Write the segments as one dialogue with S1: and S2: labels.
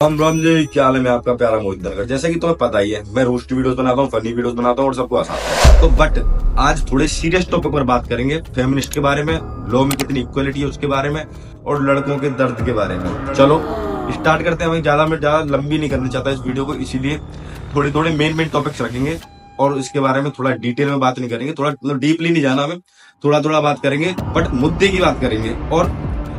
S1: राम जी, क्या हाल है। मैं आपका प्यारा मोहित नरगर। जैसा कि तुम्हें पता ही है, मैं रोस्ट वीडियोस बनाता हूँ, फनी वीडियोस बनाता हूँ और सबको हंसाता हूँ। तो बट आज थोड़े सीरियस टॉपिक पर बात करेंगे, फेमिनिस्ट के बारे में, लॉ में कितनी इक्वलिटी है उसके बारे में, और लड़कों के दर्द के बारे में। चलो स्टार्ट करते हैं। मैं ज्यादा लंबी नहीं करना चाहता इस वीडियो को, इसीलिए थोड़े थोड़े मेन टॉपिक्स रखेंगे और इसके बारे में थोड़ा डिटेल में बात नहीं करेंगे, थोड़ा मतलब डीपली नहीं जाना हमें, थोड़ा थोड़ा बात करेंगे बट मुद्दे की बात करेंगे। और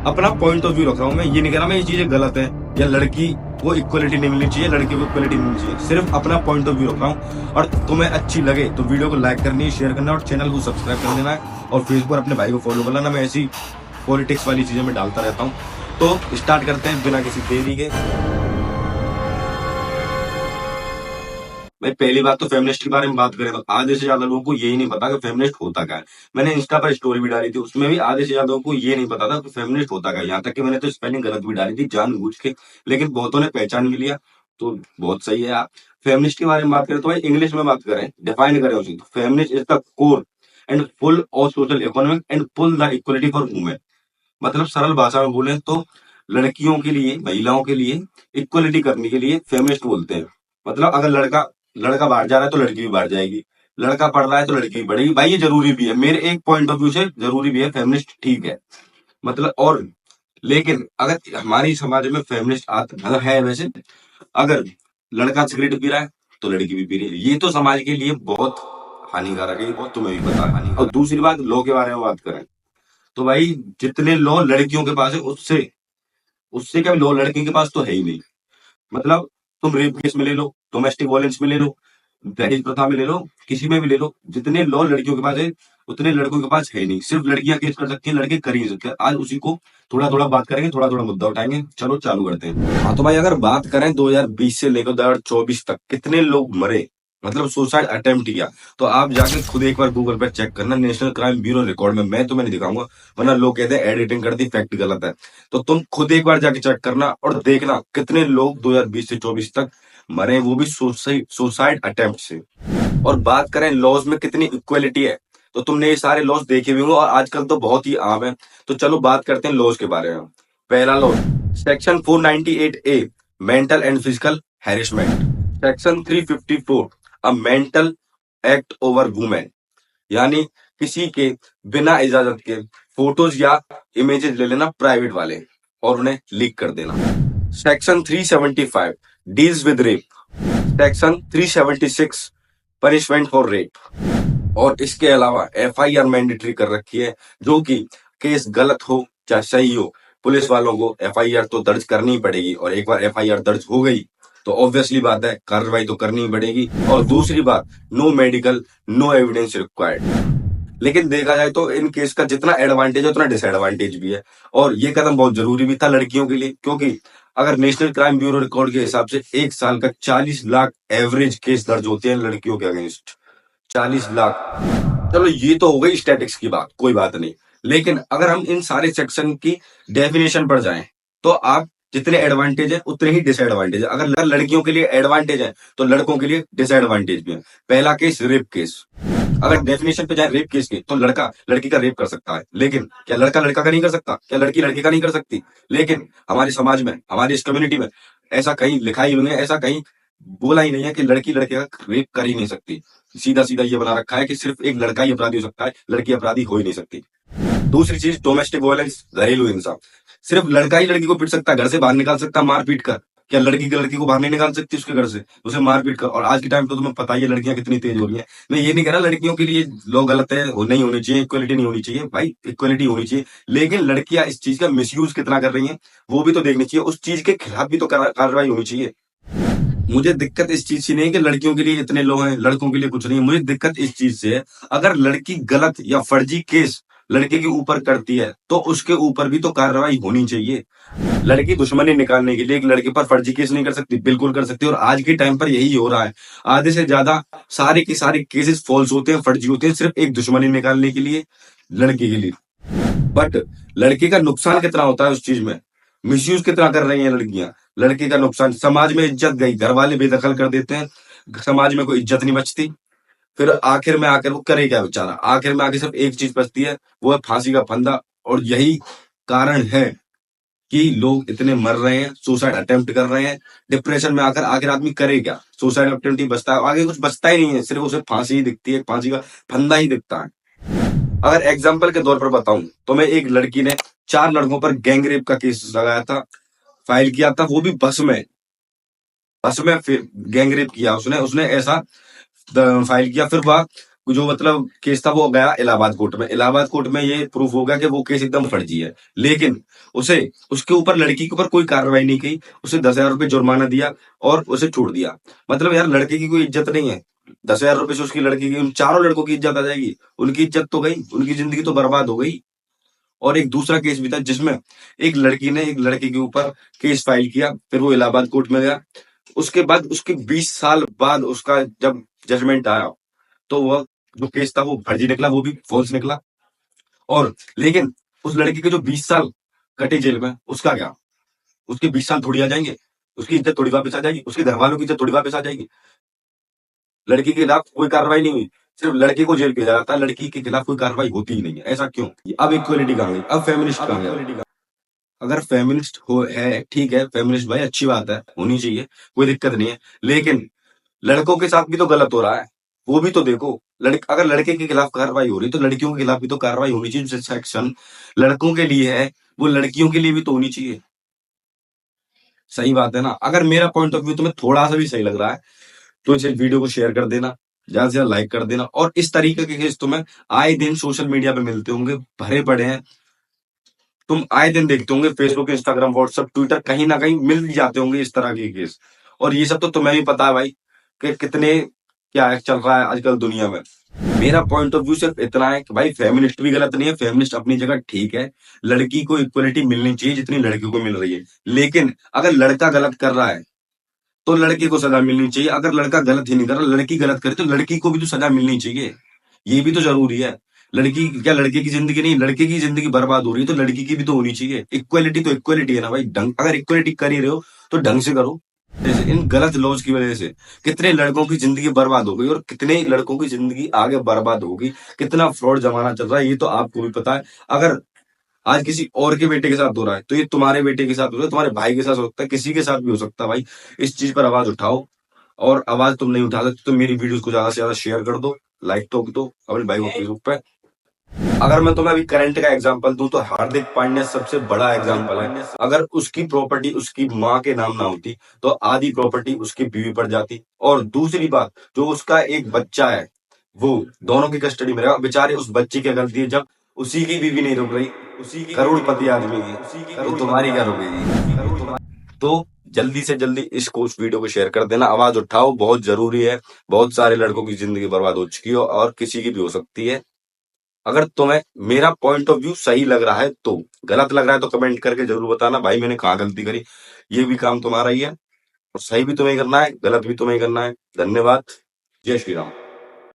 S1: अपना पॉइंट ऑफ व्यू रख रहा हूँ मैं, ये नहीं कह रहा मैं ये चीजें गलत है या लड़की को इक्वलिटी नहीं मिलनी चाहिए, लड़के को इक्वलिटी नहीं मिलनी चाहिए, सिर्फ अपना पॉइंट ऑफ व्यू रख रहा हूँ। और तुम्हें अच्छी लगे तो वीडियो को लाइक करनी है, शेयर करना है और चैनल को सब्सक्राइब कर देना है। और फेसबुक पर अपने भाई को फॉलो कर लेना, मैं ऐसी पॉलिटिक्स वाली चीजें में डालता रहता हूँ। तो स्टार्ट करते हैं बिना किसी देरी के। भाई पहली बात तो फेमिनिस्ट के बारे में बात करें तो आधे से ज्यादा लोगों को यही नहीं पता कि फेमिनिस्ट होता क्या है। मैंने इंस्टा पर स्टोरी भी डाली थी, उसमें भी आधे से ज्यादा लोगों को ये नहीं पता था कि फेमिनिस्ट होता क्या है। यहाँ तक कि मैंने तो स्पेलिंग गलत भी डाली थी जानबूझ के, लेकिन बहुतों ने पहचान भी लिया, तो बहुत सही है। आप फेमिनिस्ट के बारे में बात करें तो भाई इंग्लिश में बात करें, डिफाइन करें उसे, तो feminist is the core and full of social economic and full the equality for women. मतलब सरल भाषा में बोले तो लड़कियों के लिए, महिलाओं के लिए इक्वलिटी करने के लिए फेमिनिस्ट बोलते हैं। मतलब अगर लड़का लड़का बाहर जा रहा है तो लड़की भी बाहर जाएगी, लड़का पढ़ रहा है तो लड़की भी पढ़ेगी। भाई ये जरूरी भी है, मेरे एक पॉइंट ऑफ व्यू से जरूरी भी है, फेमिनिस्ट ठीक है। मतलब और लेकिन अगर हमारी समाज में फेमिनिस्ट मतलब है वैसे, अगर लड़का सिगरेट पी रहा है तो लड़की भी पी रही है, ये तो समाज के लिए बहुत हानिकारक है, ये बहुत तुम्हें भी पता है हानिकारक। और दूसरी बात लॉ के बारे में बात करें तो भाई जितने लॉ लड़कियों के पास है उससे उससे क्या लॉ लड़की के पास तो है ही नहीं। मतलब तुम रेप केस में ले लो, डोमेस्टिक वायलेंस में ले लो, दहेज प्रथा में ले लो, किसी में भी ले लो, जितने लॉ लड़कियों के पास है उतने लड़कों के पास है ही नहीं। सिर्फ लड़कियां केस कर सकती हैं, लड़के कर ही नहीं सकते। आज उसी को थोड़ा थोड़ा बात करेंगे, थोड़ा थोड़ा मुद्दा उठाएंगे। चलो चालू करते हैं। हाँ तो भाई अगर बात करें 2020 से लेकर 2024 तक कितने लोग मरे, मतलब सुसाइड अटेम्प्ट किया, तो आप जाके खुद एक बार गूगल पर चेक करना, नेशनल क्राइम ब्यूरो रिकॉर्ड में। मैं तुम्हें नहीं दिखाऊंगा वरना लोग कहते हैं एडिटिंग कर दी, फैक्ट गलत है। तो तुम खुद एक बार जाके चेक करना और देखना कितने लोग 2020 से 24 तक मरे, वो भी सुसाइड अटेम्प्ट से। और बात करें लॉज में कितनी इक्वलिटी है, तो तुमने ये सारे लॉज देखे भी होंगे और आजकल तो बहुत ही आम है। तो चलो बात करते हैं लॉज के बारे में। पहला law, section 498A, mental and physical harassment. Section 354, a mental act over women, यानी किसी के बिना इजाजत के फोटोज या इमेजेस ले लेना प्राइवेट वाले और उन्हें लीक कर देना। Section 375 deals with rape. Section 376 punishment for rape. और इसके अलावा एफआईआर मैंडेटरी कर रखी है, जो कि केस गलत हो चाहे सही हो, पुलिस वालों को एफआईआर तो दर्ज करनी ही पड़ेगी। और एक बार एफआईआर दर्ज हो गई तो ऑब्वियसली बात है कार्रवाई तो करनी ही पड़ेगी। और दूसरी बात, no medical, no evidence required. लेकिन देखा जाए तो इन केस का जितना एडवांटेज है उतना डिसएडवांटेज भी है। और ये कदम बहुत जरूरी भी था लड़कियों के लिए, क्योंकि अगर नेशनल क्राइम ब्यूरो रिकॉर्ड के हिसाब से एक साल का 40 लाख एवरेज केस दर्ज होते हैं लड़कियों के अगेंस्ट। 40 लाख। चलो ये तो हो गई स्टैटिक्स की बात, कोई बात नहीं। लेकिन अगर हम इन सारे सेक्शन की डेफिनेशन पर जाएं तो आप जितने एडवांटेज है उतने ही डिसएडवांटेज है। अगर लड़कियों के लिए एडवांटेज है तो लड़कों के लिए डिसएडवांटेज भी है। पहला केस रेप केस, अगर डेफिनेशन पे जाए रेप केस की तो लड़का लड़की का रेप कर सकता है, लेकिन क्या लड़का लड़का का नहीं कर सकता? क्या लड़की लड़के का नहीं कर सकती? लेकिन हमारे समाज में, हमारी इस कम्युनिटी में ऐसा कहीं लिखा ही नहीं है, ऐसा कहीं बोला ही नहीं है कि लड़की लड़के का रेप कर ही नहीं सकती। सीधा सीधा ये बना रखा है कि सिर्फ एक लड़का ही अपराधी हो सकता है, लड़की अपराधी हो ही नहीं सकती। दूसरी चीज, डोमेस्टिक वायलेंस, घरेलू हिंसा, सिर्फ लड़का ही लड़की को पीट सकता है, घर से बाहर निकाल सकता है मार पीट कर। क्या लड़की लड़की को बाहर नहीं निकाल सकती उसके घर से, उसे मार पीट कर? और आज के टाइम तो तुम्हें पता ही है लड़कियां कितनी तेज हो रही हैं। मैं ये नहीं कह रहा लड़कियों के लिए लोग गलत है, नहीं होनी चाहिए, इक्वलिटी नहीं होनी चाहिए, भाई इक्वलिटी होनी चाहिए, लेकिन लड़कियां इस चीज का मिसयूज कितना कर रही हैं वो भी तो देखनी चाहिए, उस चीज के खिलाफ भी तो कार्रवाई होनी चाहिए। मुझे दिक्कत इस चीज से नहीं है कि लड़कियों के लिए इतने लोग हैं, लड़कों के लिए कुछ नहीं है। मुझे दिक्कत इस चीज से है, अगर लड़की गलत या फर्जी केस लड़के के ऊपर करती है तो उसके ऊपर भी तो कार्रवाई होनी चाहिए। लड़की दुश्मनी निकालने के लिए एक लड़के पर फर्जी केस नहीं कर सकती, बिल्कुल कर सकती है। और आज के टाइम पर यही हो रहा है, आधे से ज्यादा सारे के सारे केसेस फॉल्स होते हैं, फर्जी होते हैं, सिर्फ एक दुश्मनी निकालने के लिए, लड़के के लिए। बट लड़के का नुकसान कितना होता है उस चीज में, मिसयूज कितना कर रही हैं लड़कियां। लड़के का नुकसान, समाज में इज्जत गई, घर वाले बेदखल कर देते हैं, समाज में कोई इज्जत नहीं बचती। फिर आखिर में आकर वो करे क्या बेचारा, आखिर में आके सिर्फ एक चीज बचती है, वो है फांसी का फंदा। और यही कारण है कि लोग इतने मर रहे हैं, सुसाइड अटेम्प्ट कर रहे हैं, डिप्रेशन में आकर आखिर आदमी करे क्या? सुसाइड अटेम्प्ट ही बचता है, आगे कुछ बचता ही नहीं है, सिर्फ उसे फांसी ही दिखती है, फांसी का फंदा ही दिखता है। अगर एग्जाम्पल के तौर पर बताऊं तो मैं एक लड़की ने 4 लड़कों पर गैंग रेप का केस लगाया था, फाइल किया था, वो भी बस में फिर गैंग रेप किया उसने उसने ऐसा फाइल किया। फिर वह जो मतलब केस था वो गया इलाहाबाद कोर्ट में। इलाहाबाद कोर्ट में ये प्रूफ हो गया कि वो केस एकदम फर्जी है, लेकिन उसे उसके ऊपर लड़की के ऊपर कोई कार्रवाई नहीं की, उसे 10,000 रुपये जुर्माना दिया और उसे छोड़ दिया। मतलब यार लड़के की कोई इज्जत नहीं है, 10,000 रुपये से उसकी लड़की की, उन चारों लड़कों की इज्जत आ जाएगी, उनकी इज्जत तो गई, उनकी जिंदगी तो बर्बाद हो गई। और एक दूसरा केस भी था जिसमें एक लड़की ने एक लड़के के ऊपर केस फाइल किया, फिर वो इलाहाबाद कोर्ट में गया। उसके बाद उसके 20 साल बाद उसका जब जजमेंट आया तो वह जो केस था वो फर्जी निकला, वो भी फॉल्स निकला। और लेकिन उस लड़के के जो 20 साल कटे जेल में, उसका क्या? उसके 20 साल थोड़ी आ जाएंगे, उसकी इज्जत थोड़ी वापस आ जाएगी, उसके घर वालों की इज्जत थोड़ी वापस आ जाएगी। लड़की के खिलाफ कोई कार्रवाई नहीं हुई, सिर्फ लड़के को जेल भेजा जाता है, लड़की के खिलाफ कोई कार्रवाई होती ही नहीं है। ऐसा क्यों? अब इक्वलिटी कहाँ गई? अब फेमिनिस्ट कहाँ गया? अगर फेमिनिस्ट हो है, ठीक है, फेमिनिस्ट भाई अच्छी बात है, होनी चाहिए, कोई दिक्कत नहीं है, लेकिन लड़कों के साथ भी तो गलत हो रहा है, वो भी तो देखो। अगर लड़के के खिलाफ कार्रवाई हो रही तो लड़कियों के खिलाफ भी तो कार्रवाई होनी चाहिए। जो सेक्शन लड़कों के लिए है वो लड़कियों के लिए भी तो होनी चाहिए। सही बात है ना? अगर मेरा पॉइंट ऑफ व्यू तुम्हें थोड़ा सा भी सही लग रहा है तो इस वीडियो को शेयर कर देना, ज्यादा से ज्यादा लाइक कर देना। और इस तरीके के केस तुम्हें आए दिन सोशल मीडिया पे मिलते होंगे, भरे पड़े हैं, तुम आए दिन देखते होंगे, फेसबुक, इंस्टाग्राम, व्हाट्सएप, ट्विटर, कहीं ना कहीं मिल ही जाते होंगे इस तरह के केस। और ये सब तो तुम्हें भी पता है भाई कि कितने क्या चल रहा है आजकल दुनिया में। मेरा पॉइंट ऑफ व्यू सिर्फ इतना है कि भाई फेमिनिस्ट भी गलत नहीं है, फेमिनिस्ट अपनी जगह ठीक है, लड़की को इक्वलिटी मिलनी चाहिए जितनी लड़की को मिल रही है। लेकिन अगर लड़का गलत कर रहा है तो लड़के को सजा मिलनी चाहिए, अगर लड़का गलत ही नहीं कर रहा, लड़की गलत करे तो लड़की को भी तो सजा मिलनी चाहिए। ये भी तो जरूरी है। लड़की क्या, लड़के की जिंदगी नहीं, लड़के की जिंदगी बर्बाद हो रही है तो लड़की की भी तो होनी चाहिए। इक्वलिटी तो इक्वलिटी है ना भाई, ढंग अगर इक्वलिटी कर ही रहे हो तो ढंग से करो। जैसे इन गलत लॉज की वजह से कितने लड़कों की जिंदगी बर्बाद हो गई और कितने लड़कों की जिंदगी आगे बर्बाद होगी, कितना फ्रॉड जमाना चल रहा है, ये तो आपको भी पता है। अगर आज किसी और के बेटे के साथ हो रहा है तो ये तुम्हारे बेटे के साथ हो रहा है, तुम्हारे भाई के साथ हो सकता है, किसी के साथ भी हो सकता है भाई। इस चीज पर आवाज उठाओ, और आवाज तुम नहीं उठा सकते तो मेरी वीडियोस को ज्यादा से ज्यादा शेयर कर दो, लाइक ठोक दो अपने भाई को फेसबुक पे। अगर मैं तुम्हें अभी करंट का एग्जांपल दूं तो हार्दिक पांड्या सबसे बड़ा एग्जांपल है। अगर उसकी प्रॉपर्टी उसकी माँ के नाम ना होती तो आधी प्रॉपर्टी उसकी बीवी पर जाती। और दूसरी बात, जो उसका एक बच्चा है वो दोनों की कस्टडी में रहेगा। बेचारे उस बच्चे की गलती है, जब उसी की बीवी नहीं रुक रही, उसी की करोड़पति आदमी है, तो तुम्हारी क्या रुकेगी? तो जल्दी से जल्दी इसको, उस वीडियो को शेयर कर देना, आवाज उठाओ, बहुत जरूरी है। बहुत सारे लड़कों की जिंदगी बर्बाद हो चुकी है और किसी की भी हो सकती है। अगर तुम्हें मेरा पॉइंट ऑफ व्यू सही लग रहा है तो, गलत लग रहा है तो कमेंट करके जरूर बताना भाई मैंने कहाँ गलती करी। ये भी काम तुम्हारा ही है, और सही भी तुम्हें करना है, गलत भी तुम्हें करना है। धन्यवाद। जय श्री राम।